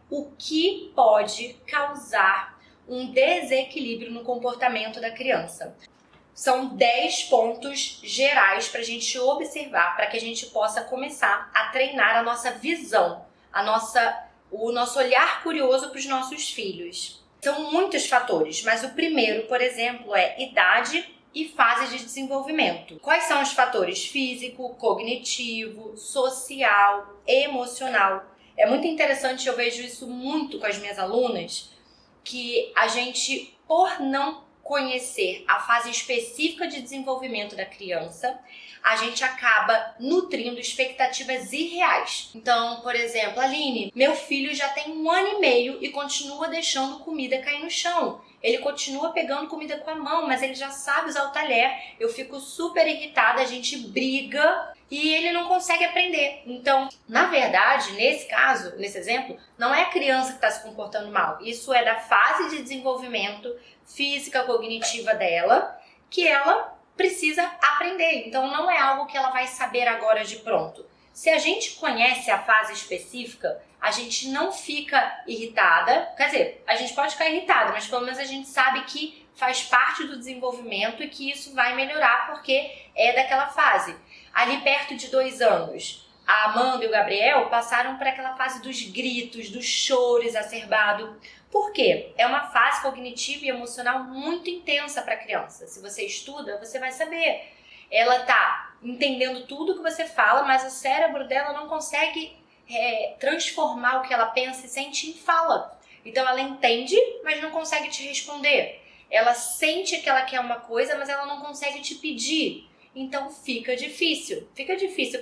o que pode causar um desequilíbrio no comportamento da criança. São 10 pontos gerais para a gente observar, para que a gente possa começar a treinar a nossa visão, o nosso olhar curioso para os nossos filhos. São muitos fatores, mas o primeiro, por exemplo, é idade e fase de desenvolvimento. Quais são os fatores? Físico, cognitivo, social, emocional. É muito interessante, eu vejo isso muito com as minhas alunas, que a gente, por não conhecer a fase específica de desenvolvimento da criança, a gente acaba nutrindo expectativas irreais. Então, por exemplo, Aline, meu filho já tem 1 ano e meio e continua deixando comida cair no chão. Ele continua pegando comida com a mão, mas ele já sabe usar o talher. Eu fico super irritada, a gente briga e ele não consegue aprender. Então, na verdade, nesse caso, nesse exemplo, não é a criança que está se comportando mal. Isso é da fase de desenvolvimento física, cognitiva dela, que ela precisa aprender. Então, não é algo que ela vai saber agora de pronto. Se a gente conhece a fase específica, a gente não fica irritada. Quer dizer, a gente pode ficar irritada, mas pelo menos a gente sabe que faz parte do desenvolvimento e que isso vai melhorar porque é daquela fase. Ali perto de 2 anos, a Amanda e o Gabriel passaram por aquela fase dos gritos, do choro exacerbado. Por quê? É uma fase cognitiva e emocional muito intensa para a criança. Se você estuda, você vai saber. Ela está entendendo tudo que você fala, mas o cérebro dela não consegue transformar o que ela pensa e sente em fala. Então ela entende, mas não consegue te responder. Ela sente que ela quer uma coisa, mas ela não consegue te pedir. Então fica difícil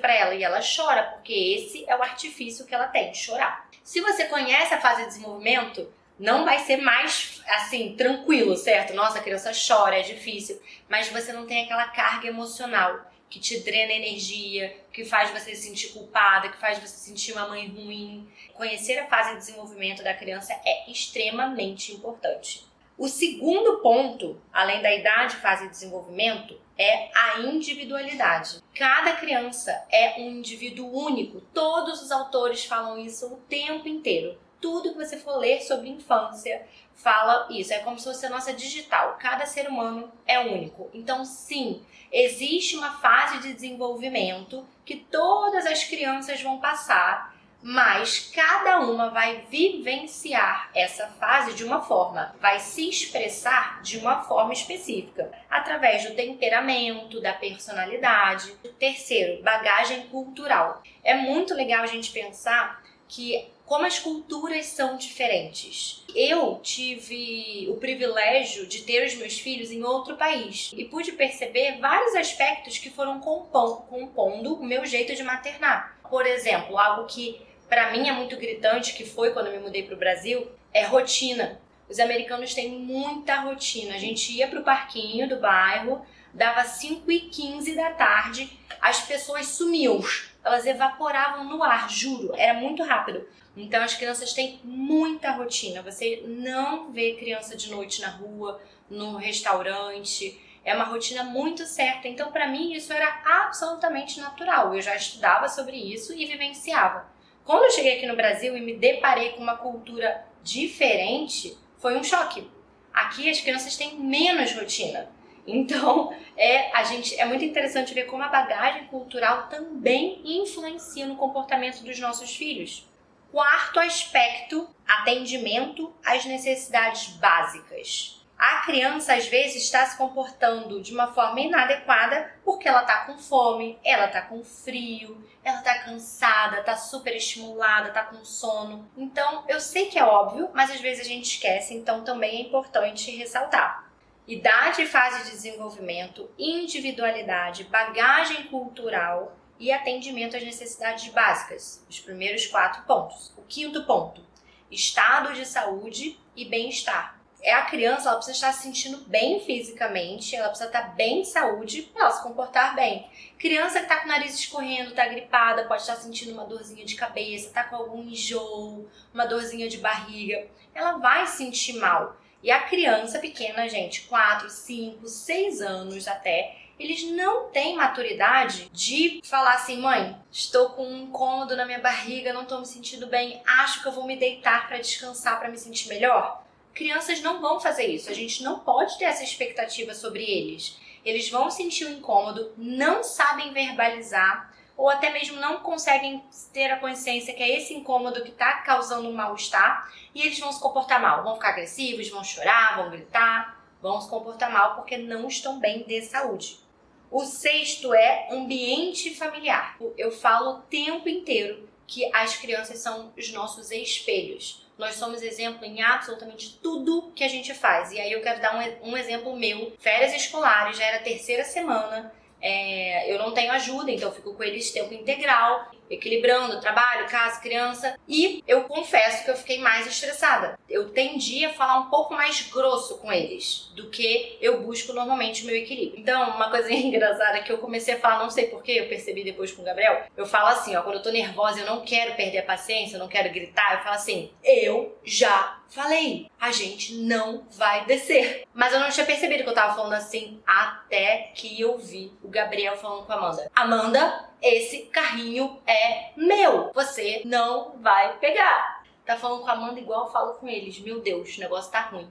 para ela e ela chora, porque esse é o artifício que ela tem, chorar. Se você conhece a fase de desenvolvimento, não vai ser mais, assim, tranquilo, certo? Nossa, a criança chora, é difícil, mas você não tem aquela carga emocional que te drena energia, que faz você se sentir culpada, que faz você sentir uma mãe ruim. Conhecer a fase de desenvolvimento da criança é extremamente importante. O segundo ponto, além da idade e fase de desenvolvimento, é a individualidade. Cada criança é um indivíduo único. Todos os autores falam isso o tempo inteiro. Tudo que você for ler sobre infância fala isso. É como se fosse a nossa digital. Cada ser humano é único. Então, sim, existe uma fase de desenvolvimento que todas as crianças vão passar, mas cada uma vai vivenciar essa fase de uma forma, vai se expressar de uma forma específica, através do temperamento, da personalidade. Terceiro, bagagem cultural. É muito legal a gente pensar que como as culturas são diferentes. Eu tive o privilégio de ter os meus filhos em outro país e pude perceber vários aspectos que foram compondo o meu jeito de maternar. Por exemplo, algo que para mim é muito gritante, que foi quando eu me mudei para o Brasil, é rotina. Os americanos têm muita rotina. A gente ia para o parquinho do bairro, dava 5h15 da tarde, as pessoas sumiam. Elas evaporavam no ar, juro, era muito rápido. Então as crianças têm muita rotina. Você não vê criança de noite na rua, no restaurante. É uma rotina muito certa. Então para mim isso era absolutamente natural. Eu já estudava sobre isso e vivenciava. Quando eu cheguei aqui no Brasil e me deparei com uma cultura diferente, foi um choque. Aqui as crianças têm menos rotina. Então, é muito interessante ver como a bagagem cultural também influencia no comportamento dos nossos filhos. Quarto aspecto, atendimento às necessidades básicas. A criança, às vezes, está se comportando de uma forma inadequada porque ela está com fome, ela está com frio, ela está cansada, está super estimulada, está com sono. Então, eu sei que é óbvio, mas às vezes a gente esquece, então também é importante ressaltar. Idade e fase de desenvolvimento, individualidade, bagagem cultural e atendimento às necessidades básicas. Os primeiros 4 pontos. O quinto ponto, estado de saúde e bem-estar. A criança, ela precisa estar se sentindo bem fisicamente, ela precisa estar bem de saúde para ela se comportar bem. Criança que está com o nariz escorrendo, está gripada, pode estar sentindo uma dorzinha de cabeça, está com algum enjoo, uma dorzinha de barriga, ela vai sentir mal. E a criança pequena, gente, 4, 5, 6 anos até, eles não têm maturidade de falar assim, mãe, estou com um incômodo na minha barriga, não estou me sentindo bem, acho que eu vou me deitar para descansar, para me sentir melhor. Crianças não vão fazer isso, a gente não pode ter essa expectativa sobre eles. Eles vão sentir o incômodo, não sabem verbalizar, ou até mesmo não conseguem ter a consciência que é esse incômodo que está causando um mal-estar, e eles vão se comportar mal, vão ficar agressivos, vão chorar, vão gritar, vão se comportar mal porque não estão bem de saúde. O 6º é ambiente familiar. Eu falo o tempo inteiro que as crianças são os nossos espelhos. Nós somos exemplo em absolutamente tudo que a gente faz. E aí eu quero dar um exemplo meu. Férias escolares, já era a 3ª semana. Eu não tenho ajuda, então eu fico com eles tempo integral, equilibrando trabalho, casa, criança. E eu confesso que eu fiquei mais estressada. Eu tendi a falar um pouco mais grosso com eles do que eu busco normalmente o meu equilíbrio. Então, uma coisa engraçada é que eu comecei a falar, não sei porquê, eu percebi depois com o Gabriel, eu falo assim, ó, quando eu tô nervosa, eu não quero perder a paciência, eu não quero gritar, eu falo assim, eu já falei, a gente não vai descer. Mas eu não tinha percebido que eu tava falando assim até que eu vi o Gabriel falando com a Amanda. Amanda, esse carrinho é meu, você não vai pegar. Tá falando com a Amanda igual eu falo com eles. Meu Deus, o negócio tá ruim.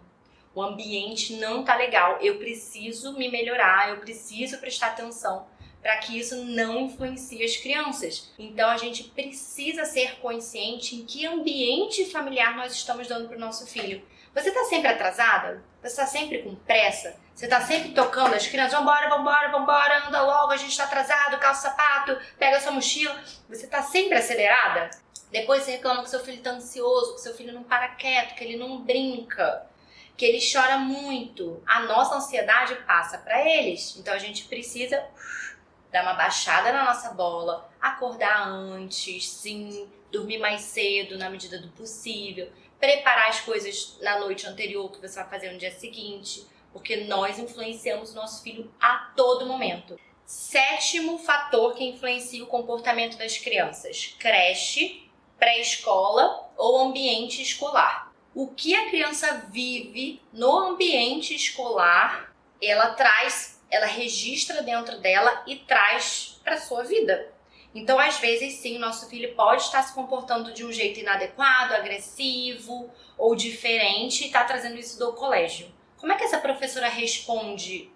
O ambiente não tá legal. Eu preciso me melhorar, eu preciso prestar atenção para que isso não influencie as crianças. Então a gente precisa ser consciente em que ambiente familiar nós estamos dando para o nosso filho. Você tá sempre atrasada? Você tá sempre com pressa? Você tá sempre tocando as crianças? Vambora, anda logo, a gente tá atrasado, calça o sapato, pega a sua mochila. Você tá sempre acelerada? Depois você reclama que seu filho tá ansioso, que seu filho não para quieto, que ele não brinca, que ele chora muito. A nossa ansiedade passa para eles. Então a gente precisa dar uma baixada na nossa bola, acordar antes, sim, dormir mais cedo na medida do possível, preparar as coisas na noite anterior que você vai fazer no dia seguinte, porque nós influenciamos o nosso filho a todo momento. 7º fator que influencia o comportamento das crianças: creche, pré-escola ou ambiente escolar. O que a criança vive no ambiente escolar, ela registra dentro dela e traz para sua vida. Então, às vezes, sim, o nosso filho pode estar se comportando de um jeito inadequado, agressivo ou diferente e está trazendo isso do colégio. Como é que essa professora responde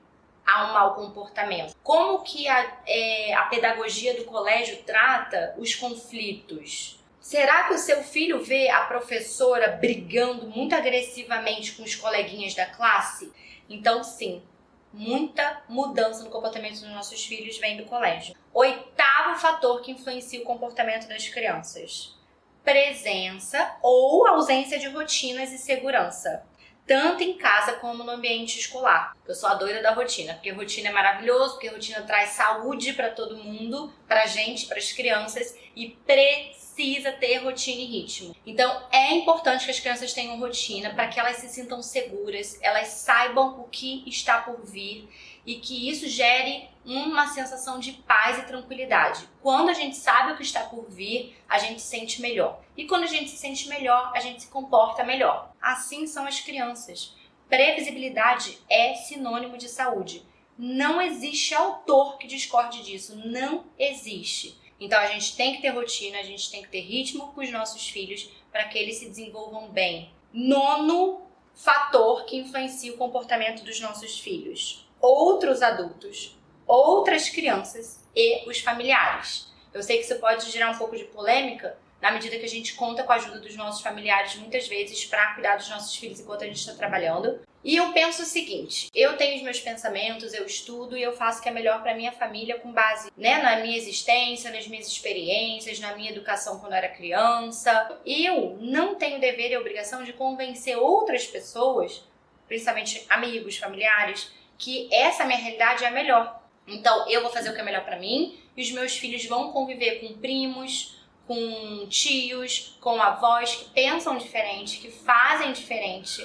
a um mau comportamento? Como que a pedagogia do colégio trata os conflitos? Será que o seu filho vê a professora brigando muito agressivamente com os coleguinhas da classe? Então, sim, muita mudança no comportamento dos nossos filhos vem do colégio. 8º fator que influencia o comportamento das crianças: presença ou ausência de rotinas e segurança, tanto em casa como no ambiente escolar. Eu sou a doida da rotina, porque rotina é maravilhoso, porque rotina traz saúde para todo mundo, pra gente, para as crianças, e precisa ter rotina e ritmo. Então é importante que as crianças tenham rotina para que elas se sintam seguras, elas saibam o que está por vir e que isso gere uma sensação de paz e tranquilidade. Quando a gente sabe o que está por vir, a gente se sente melhor. E quando a gente se sente melhor, a gente se comporta melhor. Assim são as crianças. Previsibilidade é sinônimo de saúde. Não existe autor que discorde disso. Não existe. Então a gente tem que ter rotina, a gente tem que ter ritmo com os nossos filhos para que eles se desenvolvam bem. 9º fator que influencia o comportamento dos nossos filhos: outros adultos, outras crianças e os familiares. Eu sei que isso pode gerar um pouco de polêmica na medida que a gente conta com a ajuda dos nossos familiares muitas vezes para cuidar dos nossos filhos enquanto a gente está trabalhando. E eu penso o seguinte: eu tenho os meus pensamentos, eu estudo e eu faço o que é melhor para minha família com base, na minha existência, nas minhas experiências, na minha educação quando eu era criança. E eu não tenho dever e obrigação de convencer outras pessoas, principalmente amigos, familiares, que essa minha realidade é a melhor. Então eu vou fazer o que é melhor para mim e os meus filhos vão conviver com primos, com tios, com avós que pensam diferente, que fazem diferente.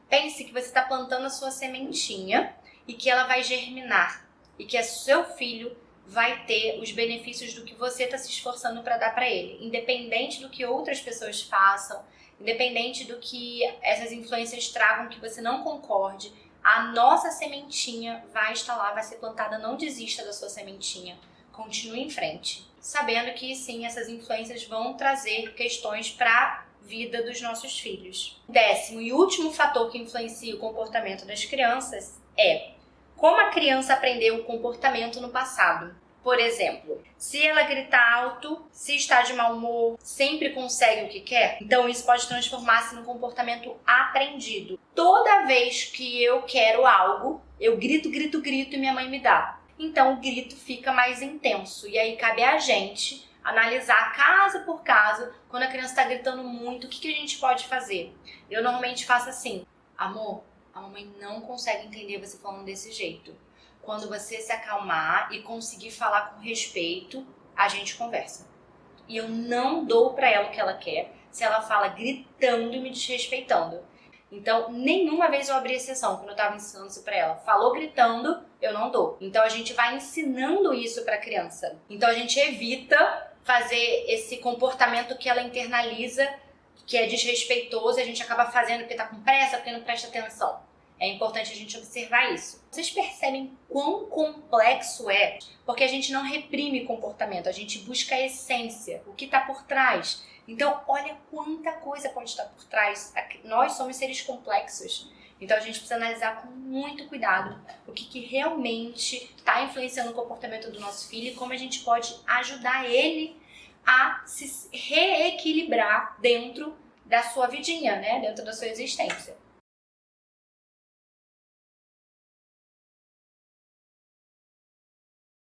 Pense que você está plantando a sua sementinha e que ela vai germinar e que seu filho vai ter os benefícios do que você está se esforçando para dar para ele, independente do que outras pessoas façam, independente do que essas influências tragam que você não concorde. a nossa sementinha vai estar lá, vai ser plantada. Não desista da sua sementinha, continue em frente, sabendo que sim, essas influências vão trazer questões para a vida dos nossos filhos. 10º e último fator que influencia o comportamento das crianças é como a criança aprendeu o comportamento no passado. Por exemplo, se ela grita alto, se está de mau humor, sempre consegue o que quer, então isso pode transformar-se num comportamento aprendido. Toda vez que eu quero algo, eu grito, grito, grito e minha mãe me dá. Então o grito fica mais intenso e aí cabe a gente analisar caso por caso. Quando a criança está gritando muito, o que a gente pode fazer? Eu normalmente faço assim: amor, a mamãe não consegue entender você falando desse jeito. Quando você se acalmar e conseguir falar com respeito, a gente conversa. E eu não dou pra ela o que ela quer se ela fala gritando e me desrespeitando. Então, nenhuma vez eu abri exceção quando eu tava ensinando isso pra ela. Falou gritando, eu não dou. Então, a gente vai ensinando isso pra criança. Então, a gente evita fazer esse comportamento que ela internaliza, que é desrespeitoso, e a gente acaba fazendo porque tá com pressa, porque não presta atenção. É importante a gente observar isso. Vocês percebem quão complexo é? Porque a gente não reprime comportamento, a gente busca a essência, o que está por trás. Então, olha quanta coisa pode estar por trás. Nós somos seres complexos. Então, a gente precisa analisar com muito cuidado o que realmente está influenciando o comportamento do nosso filho e como a gente pode ajudar ele a se reequilibrar dentro da sua vidinha, né? Dentro da sua existência.